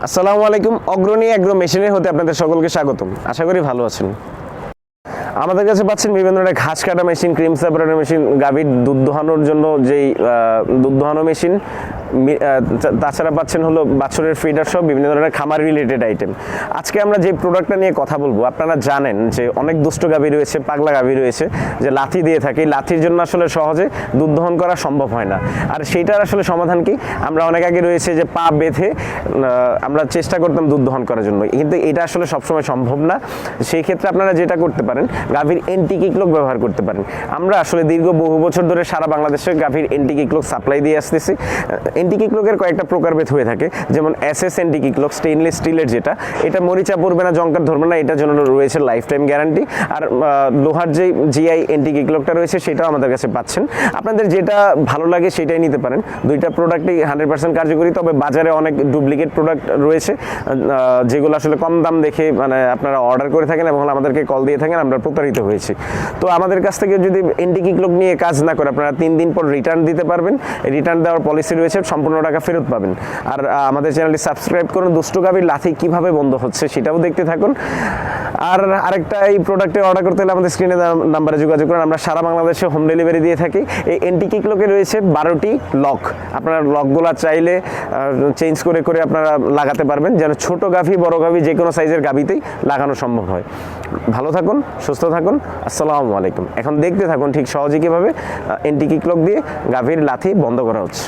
আসসালামু আলাইকুম। অগ্রণী এগ্রো মেশিনের হতে আপনাদের সকলকে স্বাগতম। আশা করি ভালো আছেন। আমাদের কাছে পাচ্ছেন বিভিন্ন ধরনের ঘাস কাটা মেশিন, ক্রিম সেপারেটর মেশিন, গাভীর দুধ দোহানোর জন্য যেই দুধ দোহানো মেশিন, তাছাড়া পাচ্ছেন হলো বাছুরের ফিডার সহ বিভিন্ন ধরনের খামার রিলেটেড আইটেম। আজকে আমরা যে প্রোডাক্টটা নিয়ে কথা বলবো, আপনারা জানেন যে অনেক দুষ্ট গাভী রয়েছে, পাগলা গাভী রয়েছে যে লাথি দিয়ে থাকে। লাথির জন্য আসলে সহজে দুধ দহন করা সম্ভব হয় না। আর সেইটার আসলে সমাধান কি, আমরা অনেক আগে রয়েছে যে পা বেঁধে আমরা চেষ্টা করতাম দুধ দহন করার জন্য, কিন্তু এটা আসলে সবসময় সম্ভব না। সেই ক্ষেত্রে আপনারা যেটা করতে পারেন, গাভীর এন্টিকিক্লক ব্যবহার করতে পারেন। আমরা আসলে দীর্ঘ বহু বছর ধরে সারা বাংলাদেশে গাভীর এন্টিকিক্লক সাপ্লাই দিয়ে আসতেছি। এন্টিকিক্লকের কয়েকটা প্রকারভেদ হয়ে থাকে, যেমন এসএস এন্টিকিক্লক, স্টেইনলেস স্টিলের যেটা, এটা মরিচা পড়বে না, জঙ্কার ধরবে না, এটার জন্য রয়েছে লাইফ টাইম গ্যারান্টি। আর লোহার যে জিআই এন্টিকিক্লকটা রয়েছে সেটাও আমাদের কাছে পাচ্ছেন। আপনাদের যেটা ভালো লাগে সেটাই নিতে পারেন। দুইটা প্রোডাক্টই 100% কার্যকরী। তবে বাজারে অনেক ডুপ্লিকেট প্রোডাক্ট রয়েছে যেগুলো আসলে কম দাম দেখে আপনারা অর্ডার করে থাকেন এবং আমাদেরকে কল দিয়ে থাকেন, আমরা প্রতারিত হয়েছি। তো আমাদের কাছ থেকে যদি এন্টিকিক্লক নিয়ে কাজ না করে, আপনারা 3 দিন পর রিটার্ন দিতে পারবেন। রিটার্ন দেওয়ার পলিসি রয়েছে, সম্পূর্ণ টাকা ফেরত পাবেন। আর আমাদের চ্যানেলটি সাবস্ক্রাইব করুন। দুষ্ট গাভীর লাথি কিভাবে বন্ধ হচ্ছে সেটাও দেখতে থাকুন। আর আরেকটা, এই প্রোডাক্টে অর্ডার করতে হলে আমাদের স্ক্রিনে নাম্বারে যোগাযোগ করুন। আমরা সারা বাংলাদেশে হোম ডেলিভারি দিয়ে থাকি। এই এন্টিকিক্লকে রয়েছে 12টি লক। আপনারা লকগুলা চাইলে চেঞ্জ করে করে আপনারা লাগাতে পারবেন, যেন ছোট গাভী বড় গাভী যে কোনো সাইজের গাভীতেই লাগানো সম্ভব হয়। ভালো থাকুন, সুস্থ থাকুন। আসসালামু আলাইকুম। এখন দেখতে থাকুন ঠিক সহজে কীভাবে এন্টিকিক্লক দিয়ে গাভীর লাথি বন্ধ করা হচ্ছে।